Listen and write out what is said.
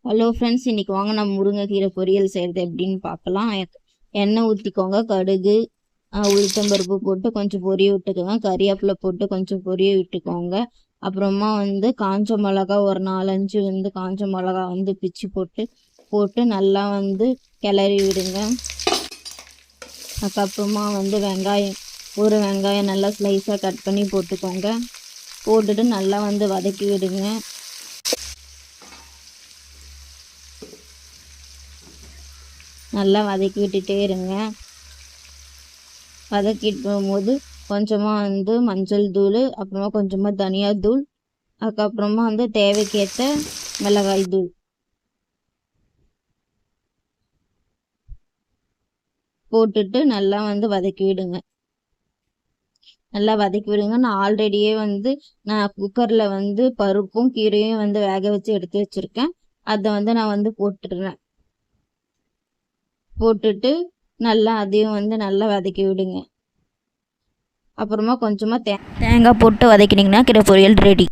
Hello friends, இன்னைக்கு வாங்க நம்ம முருங்கைக்கீரை பொரியல் செய்கிறது எப்படின்னு பார்க்கலாம். எண்ணெய் ஊற்றிக்கோங்க. கடுகு, உளுத்தம்பருப்பு போட்டு கொஞ்சம் பொரிய விட்டுக்கோங்க. கறிவேப்பிலை போட்டு கொஞ்சம் பொரிய விட்டுக்கோங்க. அப்புறமா காஞ்ச மிளகா ஒரு 4-5 காஞ்ச மிளகா பிச்சு போட்டு நல்லா கிளறி விடுங்க. அதுக்கப்புறமா ஒரு வெங்காயம் நல்லா ஸ்லைஸாக கட் பண்ணி போட்டுக்கோங்க. போட்டுட்டு நல்லா வதக்கி விடுங்க. நல்லா வதக்கி விட்டுட்டே இருங்க. வதக்கிட்டு போகும்போது கொஞ்சமாக மஞ்சள் தூள், அப்புறமா கொஞ்சமாக தனியாத்தூள், அதுக்கப்புறமா தேவைக்கேற்ற மிளகாய் தூள் போட்டுட்டு நல்லா வதக்கி விடுங்க. நல்லா வதக்கி விடுங்க. நான் ஆல்ரெடியே நான் குக்கரில் பருப்பும் கீரையும் வேக வச்சு எடுத்து வச்சுருக்கேன். அதை நான் போட்டுடுறேன். போட்டுட்டு நல்லா அதையும் நல்லா வதக்கி விடுங்க. அப்புறமா கொஞ்சமாக தேங்காய் போட்டு வதக்கினீங்கன்னா கீரை பொரியல் ரெடி.